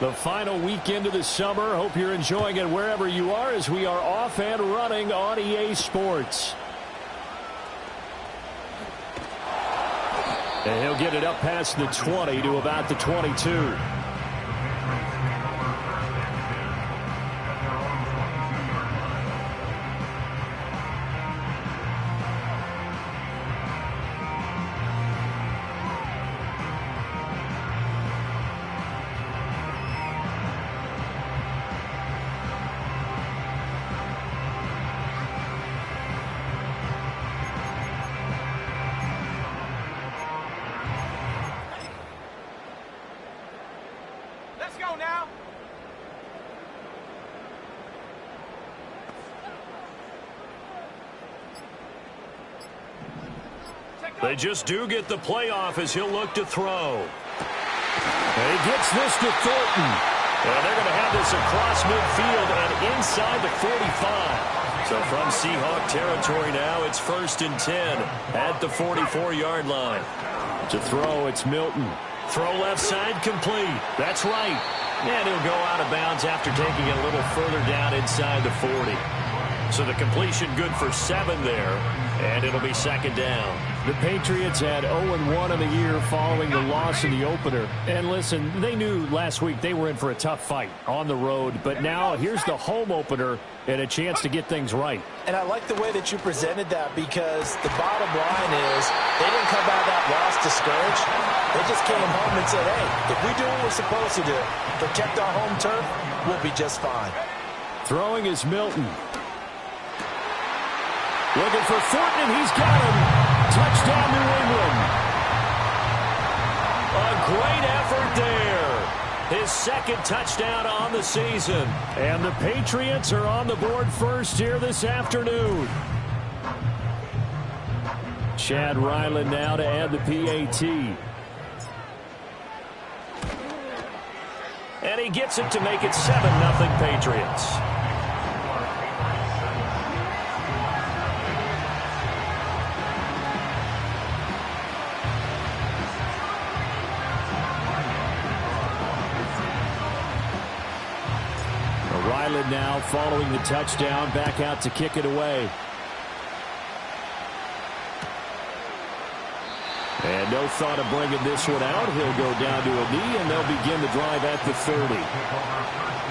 The final weekend of the summer. Hope you're enjoying it wherever you are as we are off and running on EA Sports. And he'll get it up past the 20 to about the 22. They just do get the playoff as he'll look to throw. And he gets this to Thornton. And they're going to have this across midfield and inside the 45. So from Seahawk territory now, it's 1st and 10 at the 44-yard line. To throw, it's Milton. Throw left side complete. That's right. And he'll go out of bounds after taking it a little further down inside the 40. So the completion good for 7 there. And it'll be 2nd down. The Patriots had 0-1 in the year following the loss in the opener. And listen, they knew last week they were in for a tough fight on the road. But now here's the home opener and a chance to get things right. And I like the way that you presented that, because the bottom line is they didn't come out of that loss discouraged. They just came home and said, hey, if we do what we're supposed to do, protect our home turf, we'll be just fine. Throwing is Milton. Looking for Thornton, and he's got him. Touchdown, New England. A great effort there. His 2nd touchdown on the season. And the Patriots are on the board first here this afternoon. Chad Ryland now to add the PAT. And he gets it to make it 7-0 Patriots. Ryland now following the touchdown, back out to kick it away. And no thought of bringing this one out. He'll go down to a knee, and they'll begin the drive at the 30.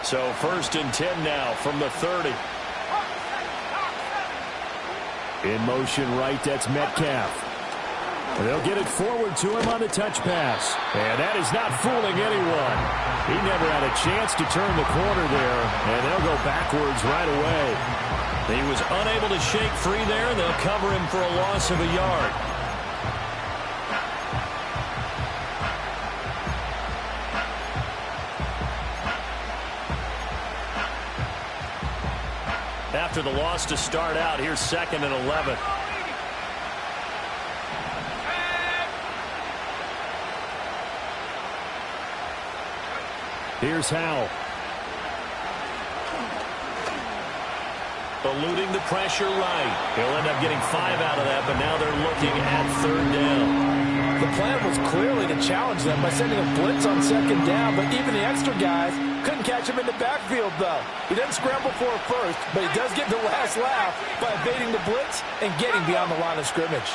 So 1st and 10 now from the 30. In motion right, that's Metcalf. They'll get it forward to him on the touch pass. And that is not fooling anyone. He never had a chance to turn the corner there, and they'll go backwards right away. He was unable to shake free there, and they'll cover him for a loss of a yard. After the loss to start out, here's 2nd and 11. Here's Howell. Eluding the pressure right. He'll end up getting 5 out of that, but now they're looking at 3rd down. The plan was clearly to challenge them by sending a blitz on 2nd down, but even the extra guys couldn't catch him in the backfield, though. He doesn't scramble for it first, but he does get the last laugh by evading the blitz and getting beyond the line of scrimmage.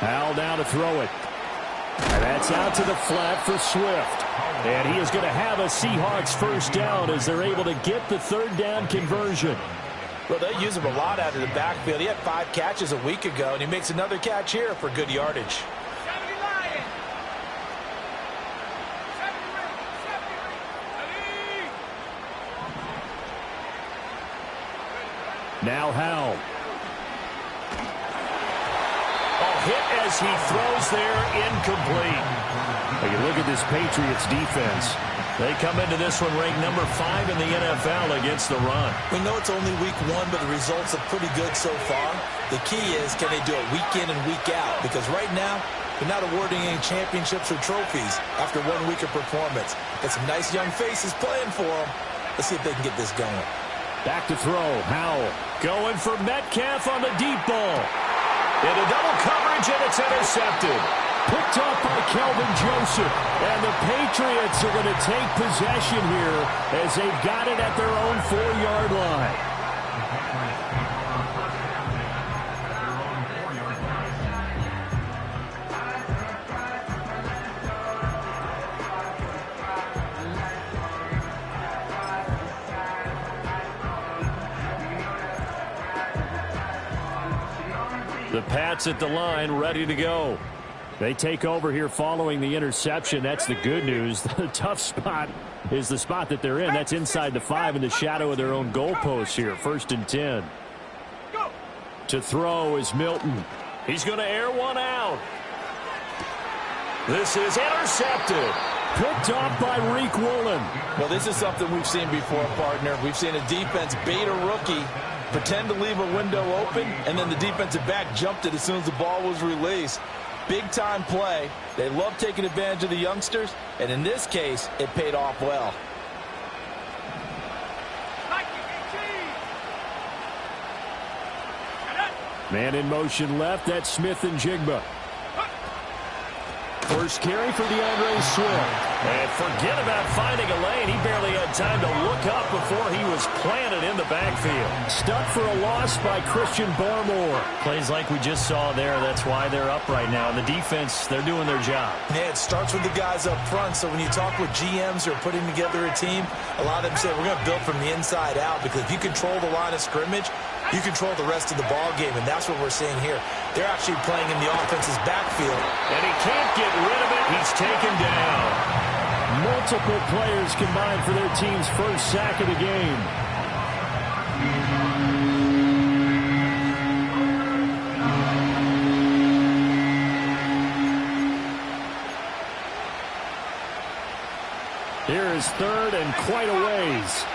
Howell down to throw it. And that's out to the flat for Swift. And he is going to have a Seahawks 1st down as they're able to get the 3rd down conversion. Well, they use him a lot out of the backfield. He had 5 catches a week ago, and he makes another catch here for good yardage. Now Howell. Hit as he throws there, incomplete. You look at this Patriots defense. They come into this one ranked number 5 in the NFL against the run. We know it's only week 1, but the results are pretty good so far. The key is, can they do it week in and week out? Because right now, they're not awarding any championships or trophies after 1 week of performance. Got some nice young faces playing for them. Let's see if they can get this going. Back to throw. Howell going for Metcalf on the deep ball. Into double coverage, and it's intercepted. Picked off by Kelvin Joseph. And the Patriots are going to take possession here as they've got it at their own 4-yard line. The Pats at the line, ready to go. They take over here following the interception. That's the good news. The tough spot is the spot that they're in. That's inside the 5 in the shadow of their own goalpost here. 1st and 10. To throw is Milton. He's going to air one out. This is intercepted. Picked off by Reek Woolen. Well, this is something we've seen before, partner. We've seen a defense bait a rookie, pretend to leave a window open, and then the defensive back jumped it as soon as the ball was released. Big-time play. They love taking advantage of the youngsters, and in this case, it paid off well. Man in motion left. That's Smith and Jigba. First carry for DeAndre Swift. And forget about finding a lane. He barely had time to look up before he was planted in the backfield. Stuck for a loss by Christian Barmore. Plays like we just saw there. That's why they're up right now. And the defense, they're doing their job. Yeah, it starts with the guys up front. So when you talk with GMs who are putting together a team, a lot of them say we're going to build from the inside out, because if you control the line of scrimmage, you control the rest of the ball game, and that's what we're seeing here. They're actually playing in the offense's backfield. And he can't get rid of it. He's taken down. Multiple players combined for their team's first sack of the game. Here is 3rd and quite a ways.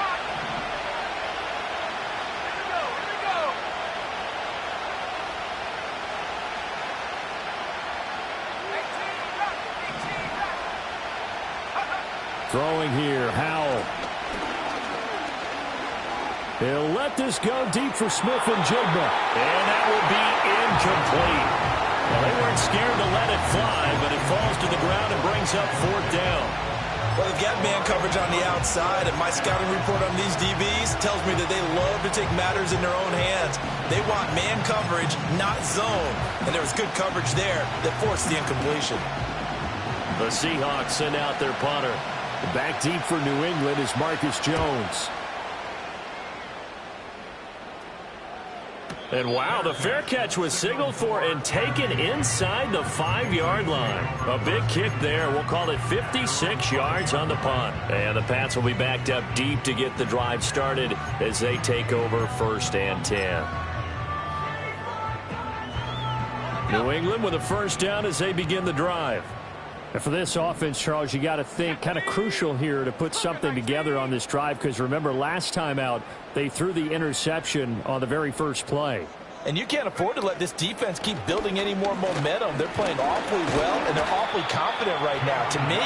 Throwing here, Howell. He'll let this go deep for Smith and Jigba. And that will be incomplete. Well, they weren't scared to let it fly, but it falls to the ground and brings up 4th down. Well, they've got man coverage on the outside, and my scouting report on these DBs tells me that they love to take matters in their own hands. They want man coverage, not zone. And there was good coverage there that forced the incompletion. The Seahawks send out their punter. Back deep for New England is Marcus Jones. And wow, the fair catch was signaled for and taken inside the 5-yard line. A big kick there. We'll call it 56 yards on the punt. And the Pats will be backed up deep to get the drive started as they take over 1st and 10. New England with a 1st down as they begin the drive. And for this offense, Charles, you got to think kind of crucial here to put something together on this drive, because remember last time out they threw the interception on the very first play. And you can't afford to let this defense keep building any more momentum. They're playing awfully well, and they're awfully confident right now. To me,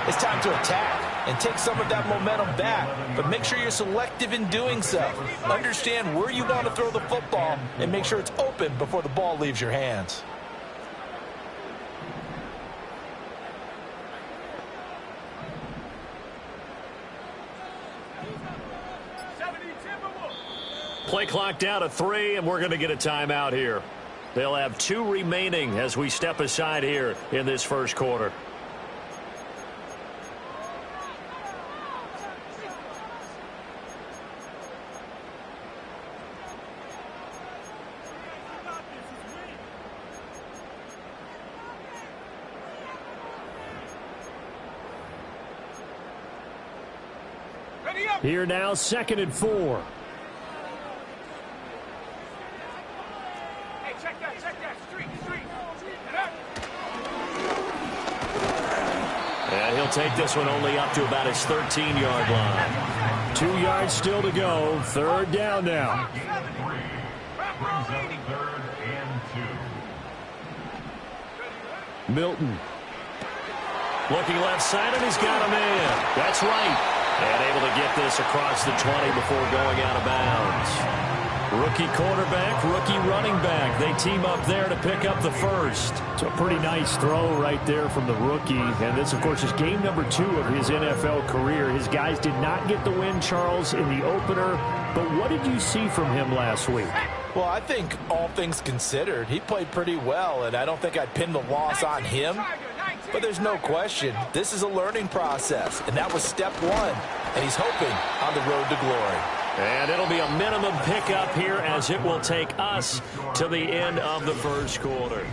it's time to attack and take some of that momentum back. But make sure you're selective in doing so. Understand where you want to throw the football and make sure it's open before the ball leaves your hands. Play clock down to 3, and we're going to get a timeout here. They'll have 2 remaining as we step aside here in this first quarter. Here now, 2nd and 4. he'll take this one only up to about his 13-yard line. 2 yards still to go. Third down now. Milton. Looking left side, and he's got him in. That's right. And able to get this across the 20 before going out of bounds. Rookie quarterback, rookie running back. They team up there to pick up the first. So a pretty nice throw right there from the rookie. And this, of course, is game number 2 of his NFL career. His guys did not get the win, Charles, in the opener. But what did you see from him last week? Well, I think all things considered, he played pretty well, and I don't think I'd pin the loss on him. But there's no question, this is a learning process, and that was step 1. And he's hoping on the road to glory. And it'll be a minimum pickup here as it will take us to the end of the first quarter.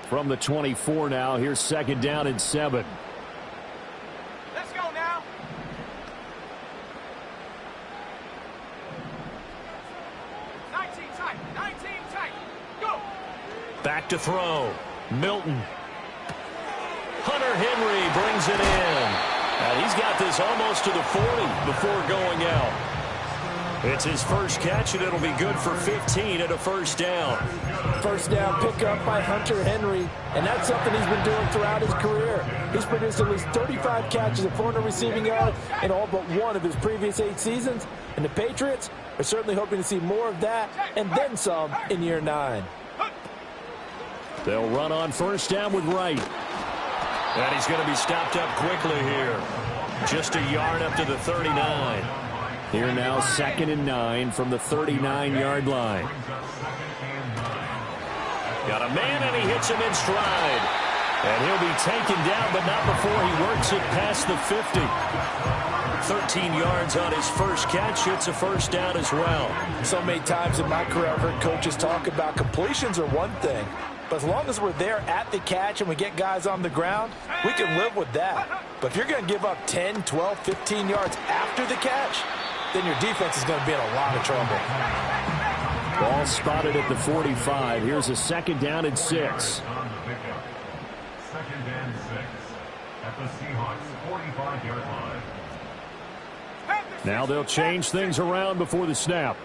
From the 24 now, here's second down and 7. Let's go now. Back to throw. Milton. Hunter Henry brings it in. And he's got this almost to the 40 before going out. It's his first catch, and it'll be good for 15 and a first down. First down pickup by Hunter Henry, and that's something he's been doing throughout his career. He's produced at least 35 catches of 400 receiving yards in all but one of his previous 8 seasons, and the Patriots are certainly hoping to see more of that and then some in year 9. They'll run on first down with Wright. And he's going to be stopped up quickly here. Just a yard up to the 39. Here now, second and 9 from the 39-yard line. Got a man, and he hits him in stride. And he'll be taken down, but not before he works it past the 50. 13 yards on his first catch. It's a first down as well. So many times in my career, I've heard coaches talk about completions are one thing. But as long as we're there at the catch and we get guys on the ground, we can live with that. But if you're going to give up 10, 12, 15 yards after the catch, then your defense is going to be in a lot of trouble. Ball spotted at the 45. Here's a second down and 6. Second and 6 at the Seahawks 45-yard line. Now they'll change things around before the snap.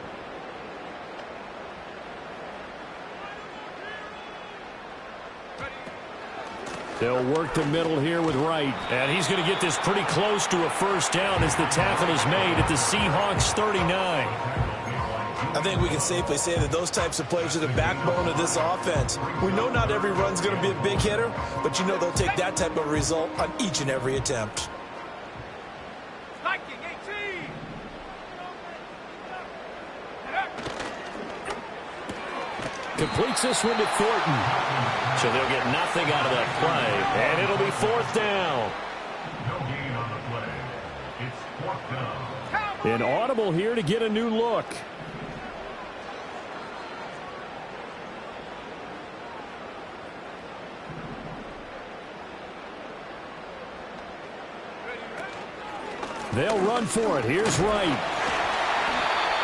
They'll work the middle here with Wright. And he's going to get this pretty close to a first down as the tackle is made at the Seahawks 39. I think we can safely say that those types of plays are the backbone of this offense. We know not every run's going to be a big hitter, but you know they'll take that type of result on each and every attempt. Completes this one to Thornton. So they'll get nothing out of that play, and it'll be fourth down. No gain on the play. It's 4th down. An audible here to get a new look. They'll run for it. Here's Wright.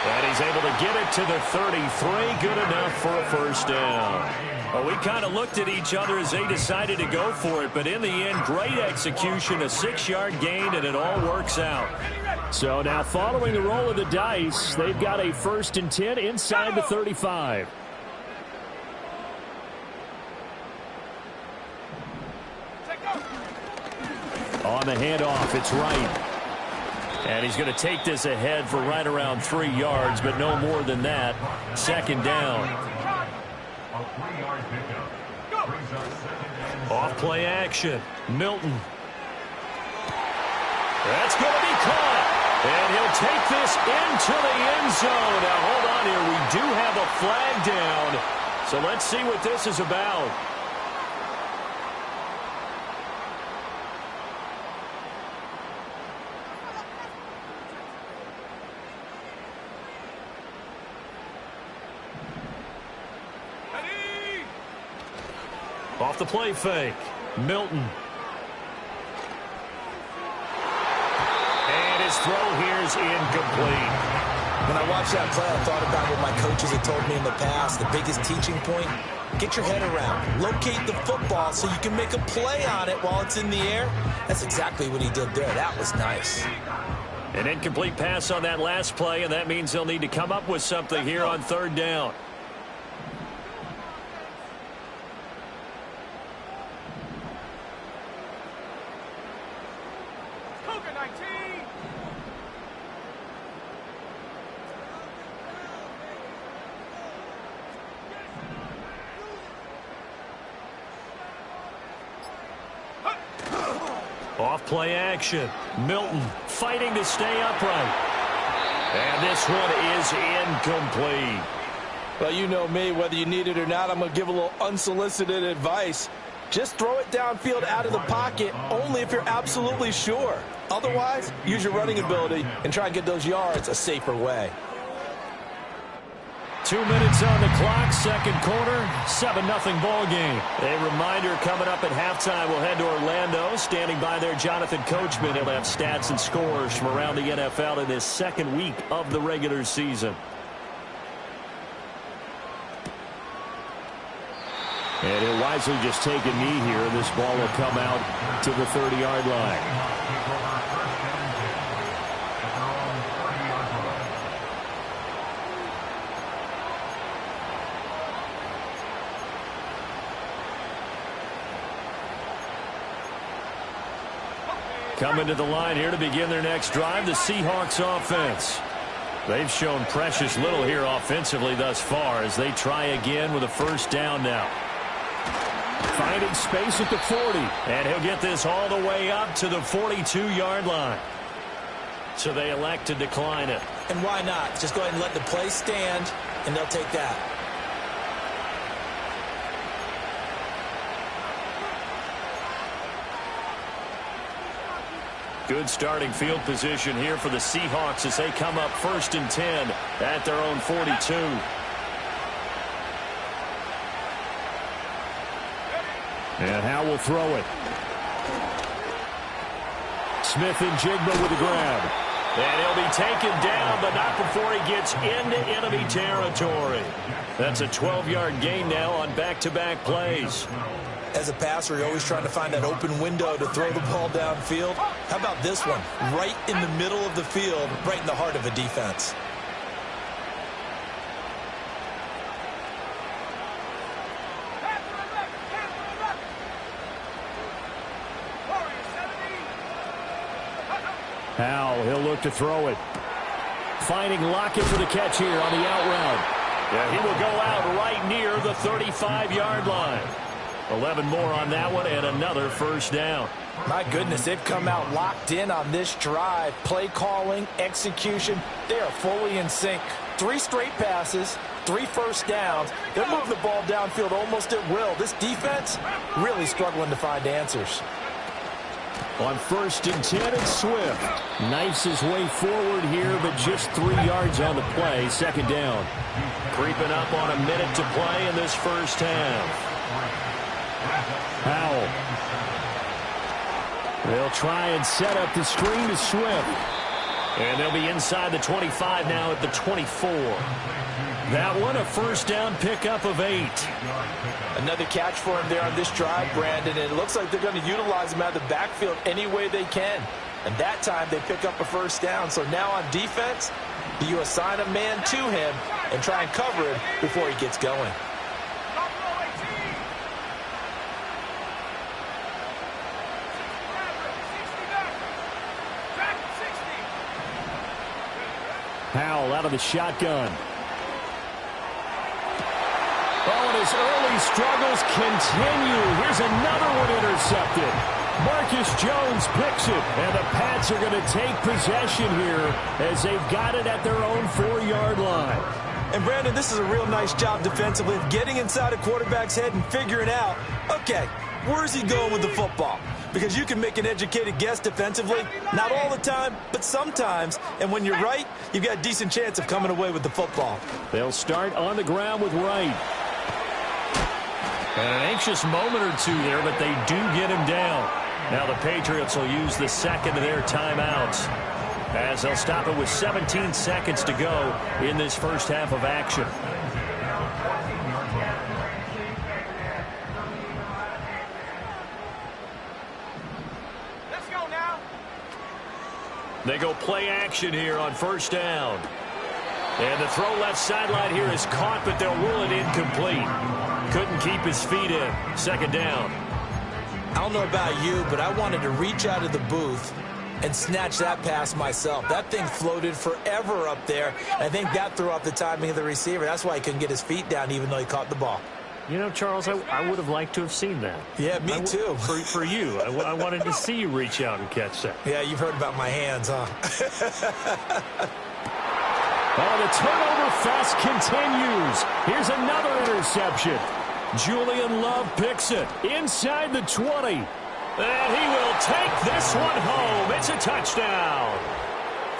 And he's able to get it to the 33. Good enough for a first down. Well, we kind of looked at each other as they decided to go for it. But in the end, great execution, a 6-yard gain, and it all works out. So now following the roll of the dice, they've got a 1st and 10 inside the 35. On the handoff, it's Wright. And he's going to take this ahead for right around 3 yards, but no more than that. Second down. A 3-yard pickup. Brings up second and Off play action. Milton. That's going to be caught. And he'll take this into the end zone. Now hold on here. We do have a flag down. So let's see what this is about. Off the play fake. Milton. And his throw here is incomplete. When I watched that play, I thought about what my coaches had told me in the past. The biggest teaching point, get your head around. Locate the football so you can make a play on it while it's in the air. That's exactly what he did there. That was nice. An incomplete pass on that last play, and that means they'll need to come up with something here on third down. Off play action. Milton fighting to stay upright. And this one is incomplete. Well, you know me, whether you need it or not, I'm going to give a little unsolicited advice. Just throw it downfield out of the pocket only if you're absolutely sure. Otherwise, use your running ability and try and get those yards a safer way. 2 minutes on the clock, second quarter, 7-0 ball game. A reminder coming up at halftime, we'll head to Orlando. Standing by there, Jonathan Coachman. He'll have stats and scores from around the NFL in this second week of the regular season. And he'll wisely just take a knee here. This ball will come out to the 30-yard line. Coming to the line here to begin their next drive, the Seahawks offense. They've shown precious little here offensively thus far as they try again with a first down now. Finding space at the 40. And he'll get this all the way up to the 42-yard line. So they elect to decline it. And why not? Just go ahead and let the play stand, and they'll take that. Good starting field position here for the Seahawks as they come up 1st and 10 at their own 42. And Howe will throw it. Smith and Jigba with the grab. And he'll be taken down, but not before he gets into enemy territory. That's a 12-yard gain now on back-to-back plays. As a passer, you're always trying to find that open window to throw the ball downfield. How about this one? Right in the middle of the field, right in the heart of a defense. Howe, he'll look to throw it. Finding Lockett for the catch here on the out route. Yeah, he will go out right near the 35-yard line. 11 more on that one and another first down. My goodness, they've come out locked in on this drive. Play calling, execution, they are fully in sync. 3 straight passes, 3 first downs. They're moving the ball downfield almost at will. This defense really struggling to find answers. On 1st and 10, it's Swift. Knifes his way forward here, but just 3 yards on the play. Second down. Creeping up on a minute to play in this first half. Powell. They'll try and set up the screen to Swift. And they'll be inside the 25 now at the 24. That one a first down pickup of 8. Another catch for him there on this drive, Brandon, and it looks like they're going to utilize him out of the backfield any way they can. And that time they pick up a first down. So now on defense, you assign a man to him and try and cover him before he gets going. Powell out of the shotgun. Oh, and his early struggles continue. Here's another one intercepted. Marcus Jones picks it, and the Pats are going to take possession here as they've got it at their own 4-yard line. And, Brandon, this is a real nice job defensively of getting inside a quarterback's head and figuring out, okay, where's he going with the football? Because you can make an educated guess defensively, not all the time, but sometimes. And when you're right, you've got a decent chance of coming away with the football. They'll start on the ground with Wright. And an anxious moment or two there, but they do get him down. Now the Patriots will use the second of their timeouts. as they'll stop it with 17 seconds to go in this first half of action. Let's go now. They go play action here on first down. And the throw left sideline here is caught, but they'll rule it incomplete. Couldn't keep his feet in. Second down. I don't know about you, but I wanted to reach out of the booth and snatch that pass myself. That thing floated forever up there. I think that threw off the timing of the receiver. That's why he couldn't get his feet down even though he caught the ball. You know, Charles, I would have liked to have seen that. Yeah, me too. For you. I wanted to see you reach out and catch that. Yeah, you've heard about my hands, huh? Oh, the turnover fest continues. Here's another interception. Julian Love picks it inside the 20. And he will take this one home. It's a touchdown.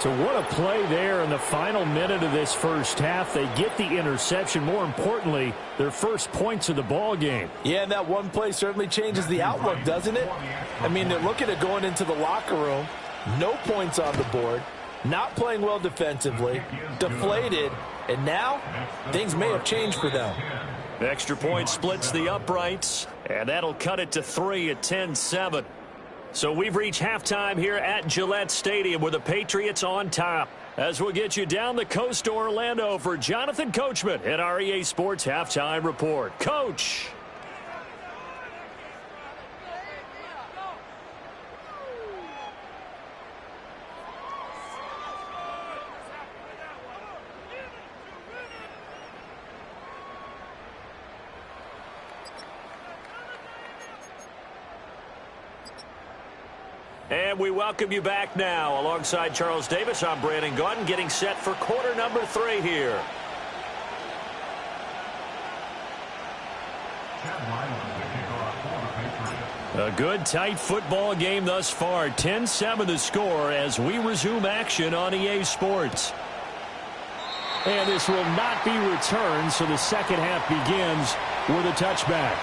So what a play there in the final minute of this first half. They get the interception. More importantly, their first points of the ball game. Yeah, and that one play certainly changes the outlook, doesn't it? I mean, they're looking at going into the locker room. No points on the board. Not playing well defensively. Deflated. And now, things may have changed for them. Extra point splits the uprights, and that'll cut it to 3 at 10-7. So we've reached halftime here at Gillette Stadium with the Patriots on top. As we'll get you down the coast to Orlando for Jonathan Coachman at our EA Sports Halftime Report. Coach! And we welcome you back now. Alongside Charles Davis, I'm Brandon Gaudin, getting set for quarter number 3 here. A good, tight football game thus far. 10-7 the score as we resume action on EA Sports. And this will not be returned, so the second half begins with a touchback.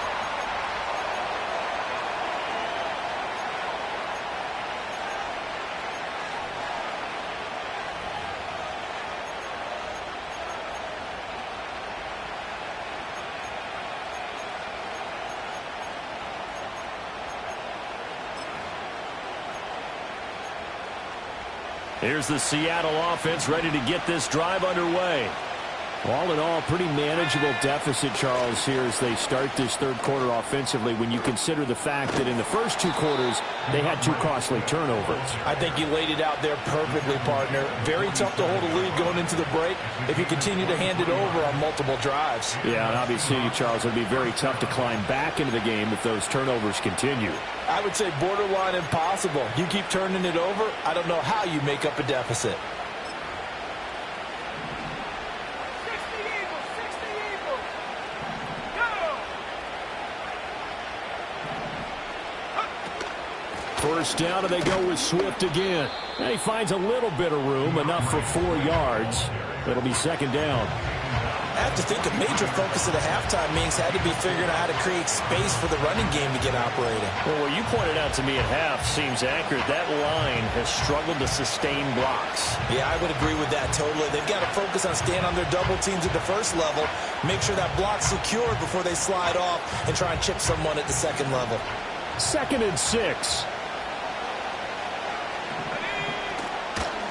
Here's the Seattle offense ready to get this drive underway. All in all, pretty manageable deficit, Charles, here as they start this third quarter offensively when you consider the fact that in the first 2 quarters, they had 2 costly turnovers. I think you laid it out there perfectly, partner. Very tough to hold a lead going into the break if you continue to hand it over on multiple drives. Yeah, and obviously, Charles, it'll be very tough to climb back into the game if those turnovers continue. I would say borderline impossible. You keep turning it over, I don't know how you make up a deficit. First down, and they go with Swift again. And he finds a little bit of room, enough for 4 yards. It'll be second down. I have to think a major focus of the halftime meetings had to be figuring out how to create space for the running game to get operating. Well, what you pointed out to me at half seems accurate. That line has struggled to sustain blocks. Yeah, I would agree with that totally. They've got to focus on staying on their double teams at the first level, make sure that block's secure before they slide off and try and chip someone at the second level. 2nd and 6.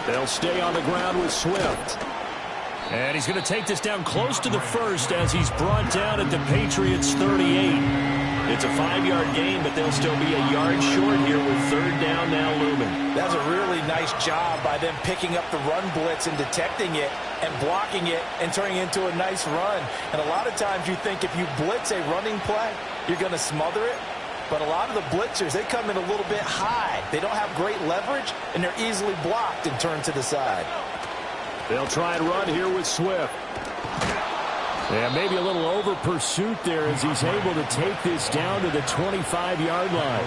They'll stay on the ground with Swift. And he's going to take this down close to the first as he's brought down at the Patriots' 38. It's a 5-yard gain, but they'll still be a yard short here with third down now looming. That's a really nice job by them picking up the run blitz and detecting it and blocking it and turning it into a nice run. And a lot of times you think if you blitz a running play, you're going to smother it. But a lot of the blitzers, they come in a little bit high. They don't have great leverage, and they're easily blocked and turned to the side. They'll try and run here with Swift. Yeah, maybe a little over pursuit there as he's able to take this down to the 25-yard line.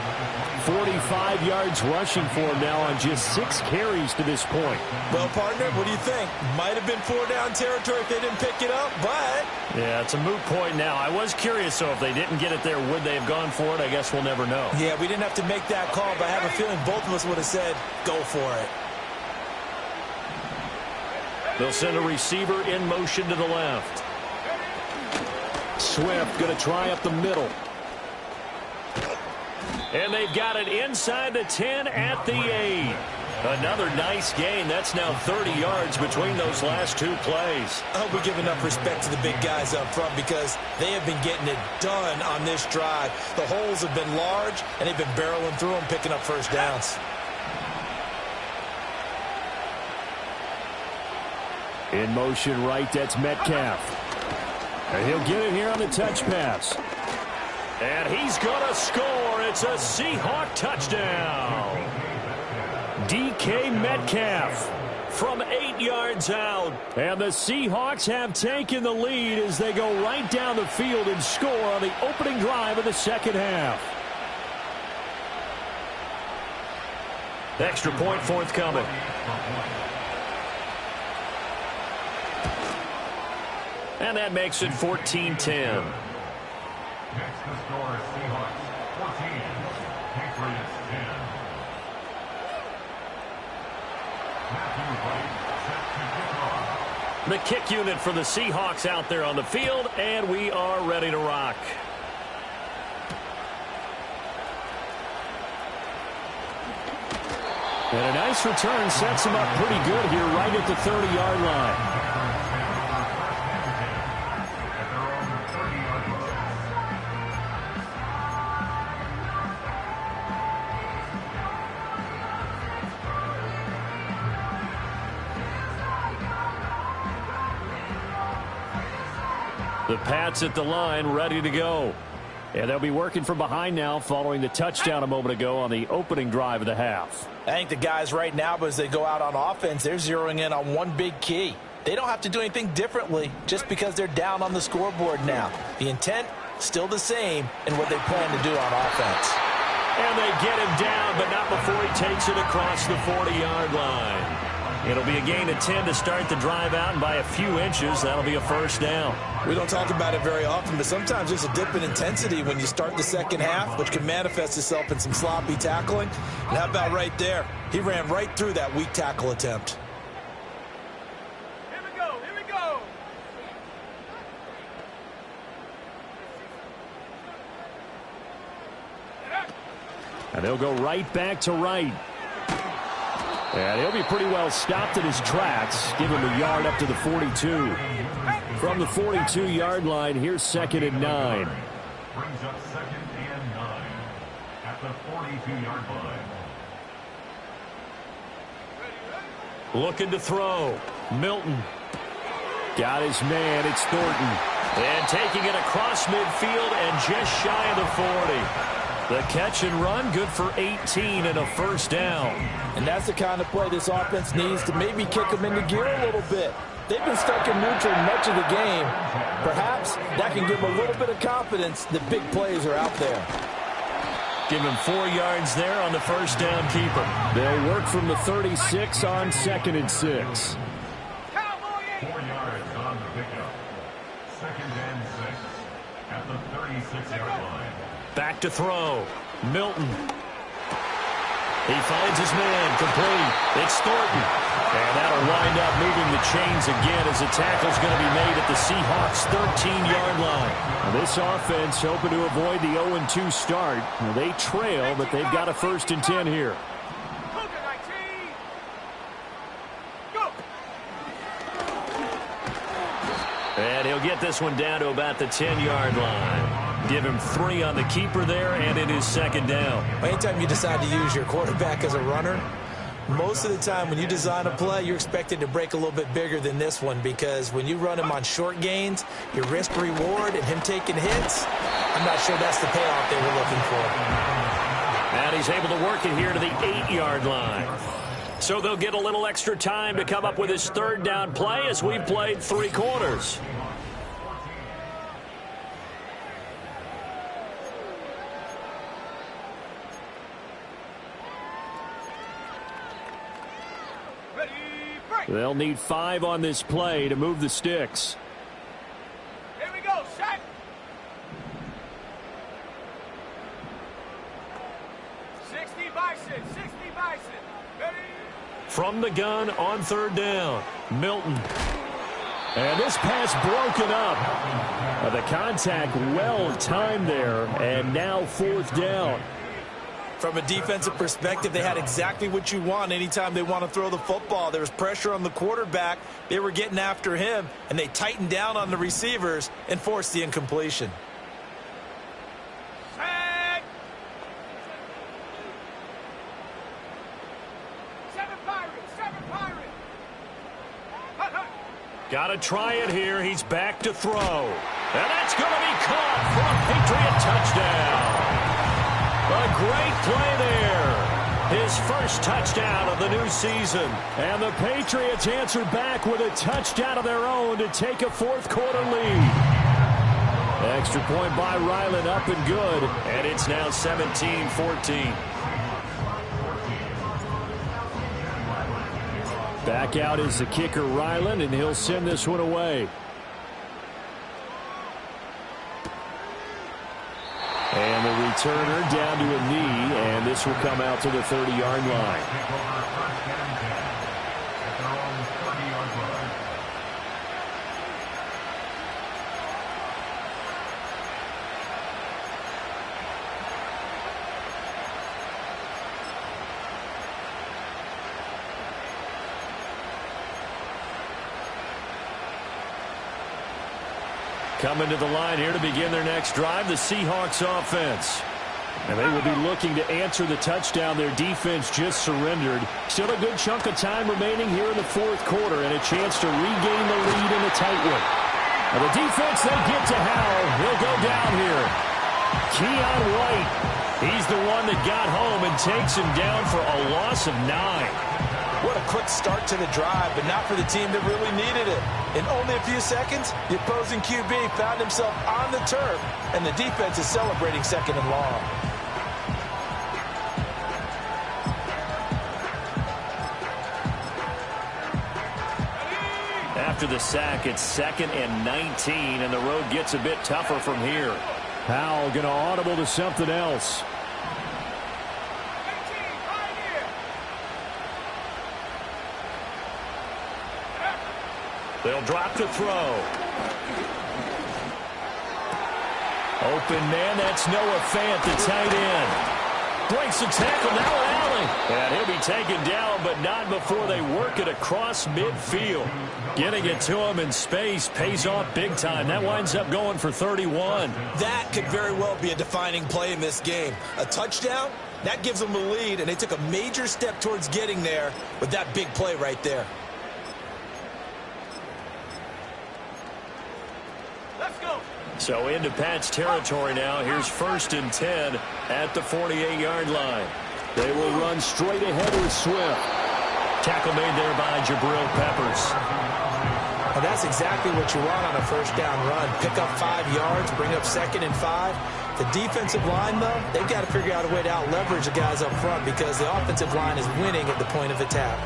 45 yards rushing for him now on just 6 carries to this point. Well, partner, what do you think? Might have been 4-down territory if they didn't pick it up, but... Yeah, it's a moot point now. I was curious, so if they didn't get it there, would they have gone for it? I guess we'll never know. Yeah, we didn't have to make that call, but I have a feeling both of us would have said, go for it. They'll send a receiver in motion to the left. Swift going to try up the middle. And they've got it inside the 10 at the 8. Another nice gain. That's now 30 yards between those last two plays. I hope we give enough respect to the big guys up front because they have been getting it done on this drive. The holes have been large, and they've been barreling through them, picking up first downs. In motion right, that's Metcalf. And he'll get it here on the touch pass. And he's going to score. It's a Seahawk touchdown. DK Metcalf from 8 yards out. And the Seahawks have taken the lead as they go right down the field and score on the opening drive of the second half. Extra point forthcoming. And that makes it 14-10. Next to score, Seahawks 14, Patriots 10. The kick unit for the Seahawks out there on the field, and we are ready to rock. And a nice return sets him up pretty good here right at the 30-yard line. The Pats at the line, ready to go. And they'll be working from behind now following the touchdown a moment ago on the opening drive of the half. I think the guys right now, as they go out on offense, they're zeroing in on one big key. They don't have to do anything differently just because they're down on the scoreboard now. The intent, still the same in what they plan to do on offense. And they get him down, but not before he takes it across the 40-yard line. It'll be a gain of 10 to start the drive out, and by a few inches, that'll be a first down. We don't talk about it very often, but sometimes there's a dip in intensity when you start the second half, which can manifest itself in some sloppy tackling. And how about right there? He ran right through that weak tackle attempt. Here we go, here we go. And they'll go right back to right. And he'll be pretty well stopped in his tracks. Give him a yard up to the 42. From the 42-yard line, here's 2nd and 9. Brings up 2nd and 9 at the 42-yard line. Looking to throw. Milton. Got his man. It's Thornton. And taking it across midfield and just shy of the 40. The catch and run, good for 18 and a first down. And that's the kind of play this offense needs to maybe kick them into gear a little bit. They've been stuck in neutral much of the game. Perhaps that can give them a little bit of confidence that big plays are out there. Give him 4 yards there on the first down keeper. They'll work from the 36 on 2nd and 6. 4 yards on the pickup. 2nd and 6 at the 36-yard line. Back to throw. Milton. He finds his man, complete. It's Thornton. And that'll wind up moving the chains again as the tackle's going to be made at the Seahawks' 13-yard line. Now this offense hoping to avoid the 0-2 start. Now they trail, but they've got a 1st and 10 here. And he'll get this one down to about the 10-yard line. Give him 3 on the keeper there, and it is 2nd down. Anytime you decide to use your quarterback as a runner, most of the time when you design a play, you're expected to break a little bit bigger than this one because when you run him on short gains, your risk-reward and him taking hits, I'm not sure that's the payoff they were looking for. And he's able to work it here to the 8-yard line. So they'll get a little extra time to come up with his 3rd down play as we've played 3 quarters. They'll need 5 on this play to move the sticks. Here we go, set. From the gun on 3rd down, Milton. And this pass broken up. The contact well timed there, and now 4th down. From a defensive perspective, they had exactly what you want anytime they want to throw the football. There was pressure on the quarterback. They were getting after him, and they tightened down on the receivers and forced the incompletion. Sack. 7 Pirates, 7 Pirates. Hut, hut. Got to try it here. He's back to throw. And that's going to be caught for a Patriot touchdown. A great play there. His first touchdown of the new season. And the Patriots answer back with a touchdown of their own to take a 4th quarter lead. Extra point by Ryland, up and good. And it's now 17-14. Back out is the kicker, Ryland, and he'll send this one away. And the returner down to a knee, and this will come out to the 30-yard line. Coming to the line here to begin their next drive, the Seahawks offense. And they will be looking to answer the touchdown their defense just surrendered. Still a good chunk of time remaining here in the 4th quarter and a chance to regain the lead in a tight one. And the defense, they get to Howell. He'll go down here. Keon White, he's the one that got home and takes him down for a loss of 9. What a quick start to the drive, but not for the team that really needed it. In only a few seconds, the opposing QB found himself on the turf, and the defense is celebrating 2nd and long. After the sack, it's 2nd and 19, and the road gets a bit tougher from here. Howell going to audible to something else. They'll drop to throw. Open man, that's Noah Fant, the tight end. Breaks the tackle, now Allen. And he'll be taken down, but not before they work it across midfield. Getting it to him in space pays off big time. That winds up going for 31. That could very well be a defining play in this game. A touchdown, that gives them the lead, and they took a major step towards getting there with that big play right there. So into Pat's territory now. Here's 1st and 10 at the 48-yard line. They will run straight ahead with Swift. Tackle made there by Jabril Peppers. And that's exactly what you want on a 1st down run. Pick up 5 yards, bring up 2nd and 5. The defensive line, though, they've got to figure out a way to out-leverage the guys up front because the offensive line is winning at the point of attack.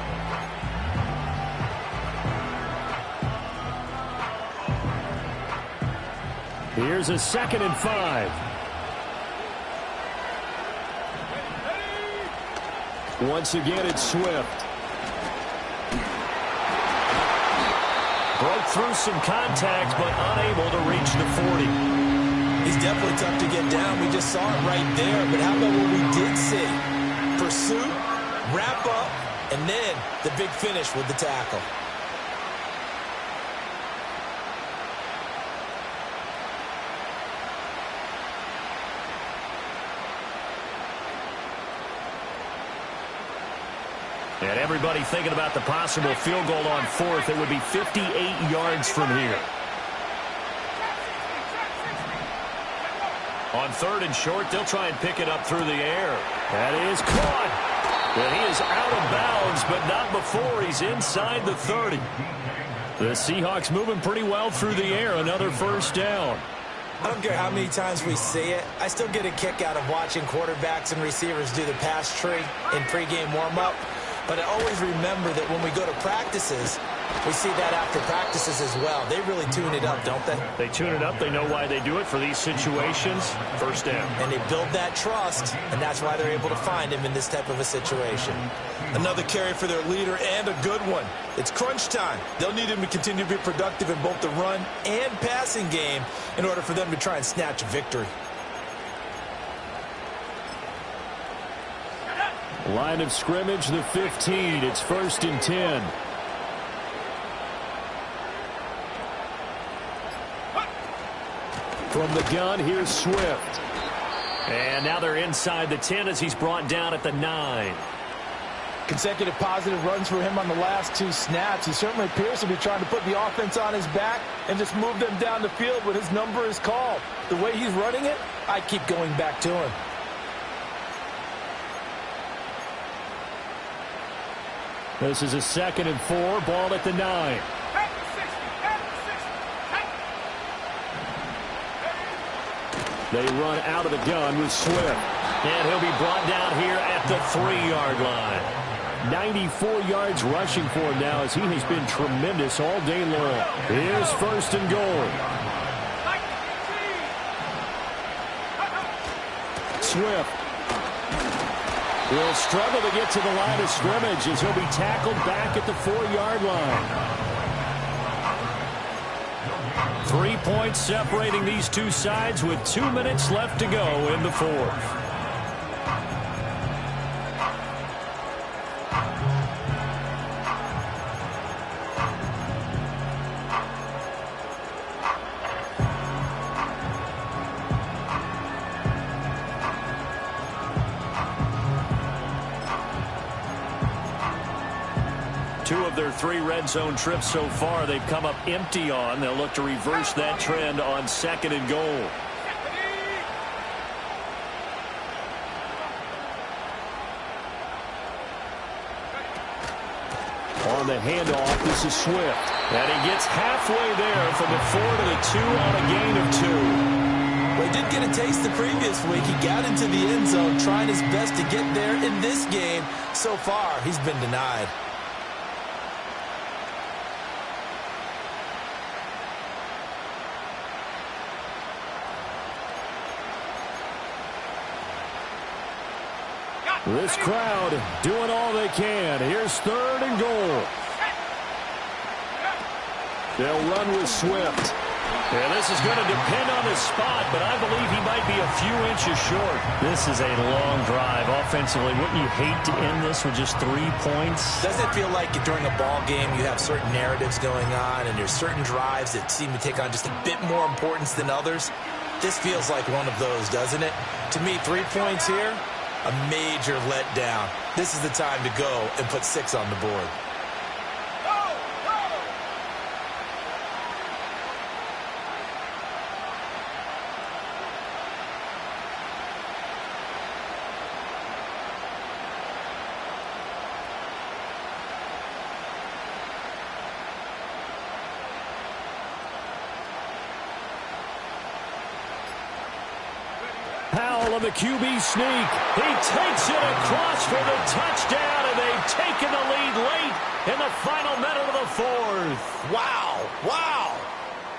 Here's a 2nd and 5. Once again, it's Swift. Broke through some contact, but unable to reach the 40. He's definitely tough to get down. We just saw it right there. But how about what we did see? Pursuit, wrap up, and then the big finish with the tackle. And everybody thinking about the possible field goal on 4th. It would be 58 yards from here. On 3rd and short, they'll try and pick it up through the air. That is caught. And he is out of bounds, but not before he's inside the 30. The Seahawks moving pretty well through the air. Another 1st down. I don't care how many times we see it. I still get a kick out of watching quarterbacks and receivers do the pass tree in pregame warm-up. But I always remember that when we go to practices, we see that after practices as well. They really tune it up, don't they? They tune it up. They know why they do it for these situations. 1st down. And they build that trust, and that's why they're able to find him in this type of a situation. Another carry for their leader and a good one. It's crunch time. They'll need him to continue to be productive in both the run and passing game in order for them to try and snatch a victory. Line of scrimmage, the 15. It's 1st and 10. From the gun, here's Swift. And now they're inside the 10 as he's brought down at the 9. Consecutive positive runs for him on the last 2 snaps. He certainly appears to be trying to put the offense on his back and just move them down the field when his number is called. The way he's running it, I keep going back to him. This is a 2nd and 4, ball at the 9. They run out of the gun with Swift. And he'll be brought down here at the 3-yard line. 94 yards rushing for him now as he has been tremendous all day long. Here's 1st and goal. Swift will struggle to get to the line of scrimmage as he'll be tackled back at the 4-yard line. 3 points separating these two sides with 2 minutes left to go in the 4th. Two of their 3 red zone trips so far they've come up empty on. They'll look to reverse that trend on 2nd and goal. On the handoff, this is Swift. And he gets halfway there from the 4 to the 2 on a gain of 2. Well, he did get a taste the previous week. He got into the end zone trying his best to get there in this game. So far, he's been denied. This crowd doing all they can. Here's 3rd and goal. They'll run with Swift. Yeah, this is going to depend on the spot, but I believe he might be a few inches short. This is a long drive offensively. Wouldn't you hate to end this with just 3 points? Doesn't it feel like during a ball game you have certain narratives going on and there's certain drives that seem to take on just a bit more importance than others? This feels like one of those, doesn't it? To me, 3 points here, a major letdown. This is the time to go and put 6 on the board. Powell on the QB sneak. He takes it across for the touchdown, and they've taken the lead late in the final minute of the 4th. Wow. Wow.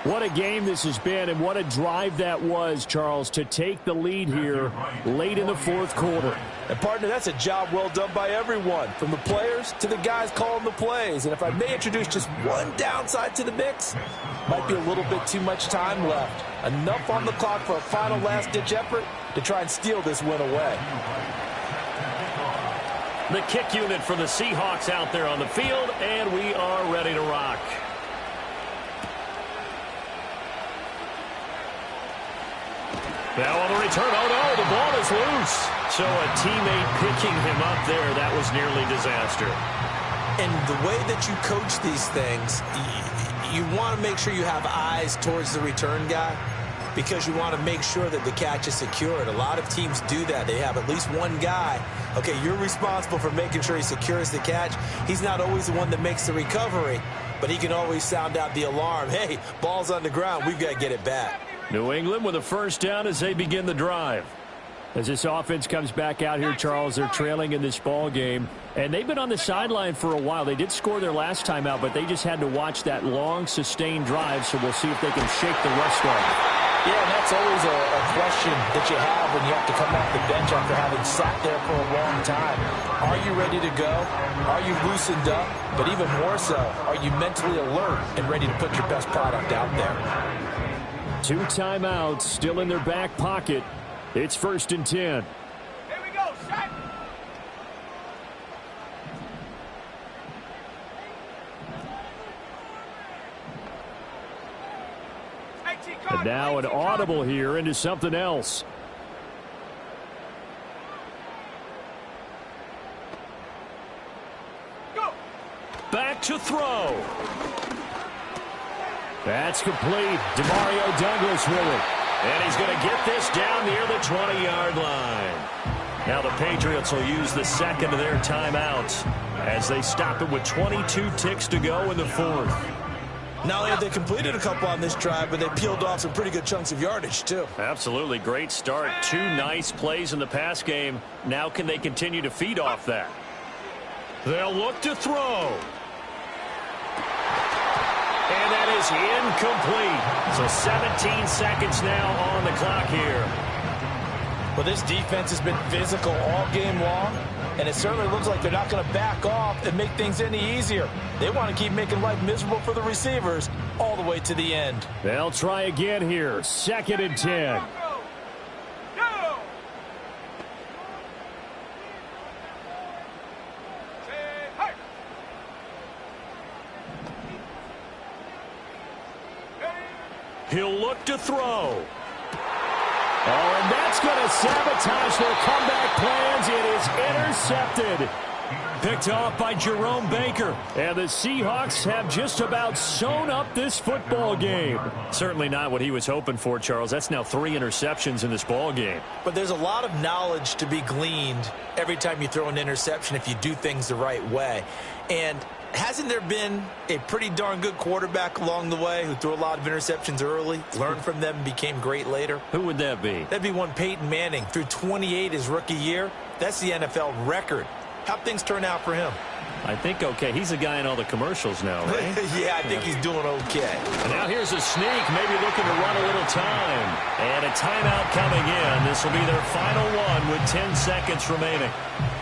What a game this has been, and what a drive that was, Charles, to take the lead here late in the 4th quarter. And, partner, that's a job well done by everyone, from the players to the guys calling the plays. And if I may introduce just one downside to the mix, might be a little bit too much time left. Enough on the clock for a final last-ditch effort to try and steal this win away. The kick unit for the Seahawks out there on the field, and we are ready to rock. Now on the return, oh no, the ball is loose. So a teammate picking him up there, that was nearly disaster. And the way that you coach these things, you want to make sure you have eyes towards the return guy because you want to make sure that the catch is secured. A lot of teams do that. They have at least one guy. Okay, you're responsible for making sure he secures the catch. He's not always the one that makes the recovery, but he can always sound out the alarm. Hey, ball's on the ground. We've got to get it back. New England with a first down as they begin the drive. As this offense comes back out here, Charles, they're trailing in this ball game. And they've been on the sideline for a while. They did score their last time out, but they just had to watch that long, sustained drive, so we'll see if they can shake the rust off. Yeah, and that's always a question that you have when you have to come off the bench after having sat there for a long time. Are you ready to go? Are you loosened up? But even more so, are you mentally alert and ready to put your best product out there? 2 timeouts still in their back pocket. It's 1st and 10. Here we go, set. And now an audible here into something else. Go. Back to throw. That's complete. DeMario Douglas with it. And he's going to get this down near the 20-yard line. Now the Patriots will use the second of their timeouts as they stop it with 22 ticks to go in the 4th. Not only have they completed a couple on this drive, but they peeled off some pretty good chunks of yardage, too. Absolutely. Great start. 2 nice plays in the pass game. Now can they continue to feed off that? They'll look to throw. And that is incomplete. So 17 seconds now on the clock here. Well, this defense has been physical all game long, and it certainly looks like they're not going to back off and make things any easier. They want to keep making life miserable for the receivers all the way to the end. They'll try again here. 2nd and 10. He'll look to throw. Oh, and that's going to sabotage their comeback plans. It is intercepted. Picked off by Jerome Baker. And the Seahawks have just about sewn up this football game. Certainly not what he was hoping for, Charles. That's now 3 interceptions in this ball game. But there's a lot of knowledge to be gleaned every time you throw an interception if you do things the right way. And hasn't there been a pretty darn good quarterback along the way who threw a lot of interceptions early, learned from them, and became great later? Who would that be? That'd be one Peyton Manning. Threw 28 his rookie year. That's the NFL record. How'd things turn out for him? I think okay. He's a guy in all the commercials now, right? Yeah, I think he's doing okay. And now here's a sneak, maybe looking to run a little time. And a timeout coming in. This will be their final one with 10 seconds remaining.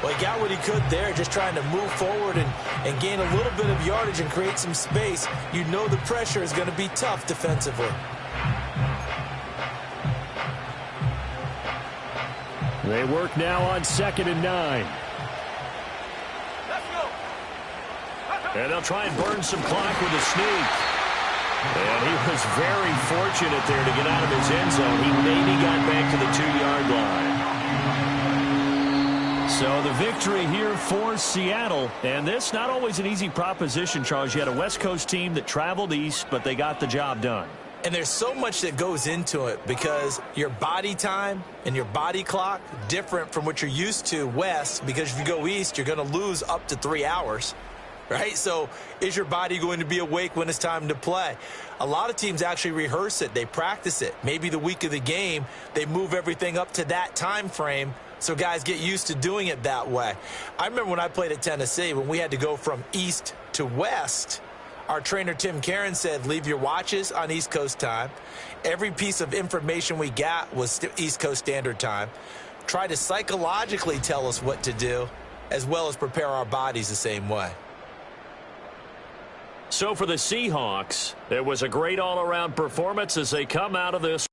Well, he got what he could there, just trying to move forward and gain a little bit of yardage and create some space. You know the pressure is going to be tough defensively. They work now on 2nd and 9. And they'll try and burn some clock with a sneak. And he was very fortunate there to get out of his end zone. He maybe got back to the 2-yard line. So the victory here for Seattle. And this not always an easy proposition, Charles. You had a West Coast team that traveled east, but they got the job done. And there's so much that goes into it because your body time and your body clock different from what you're used to west, because if you go east, you're going to lose up to 3 hours. Right? So is your body going to be awake when it's time to play? A lot of teams actually rehearse it. They practice it. Maybe the week of the game, they move everything up to that time frame so guys get used to doing it that way. I remember when I played at Tennessee, when we had to go from east to west, our trainer Tim Karen said, leave your watches on East Coast time. Every piece of information we got was East Coast Standard Time. Try to psychologically tell us what to do, as well as prepare our bodies the same way. So for the Seahawks, it was a great all-around performance as they come out of this.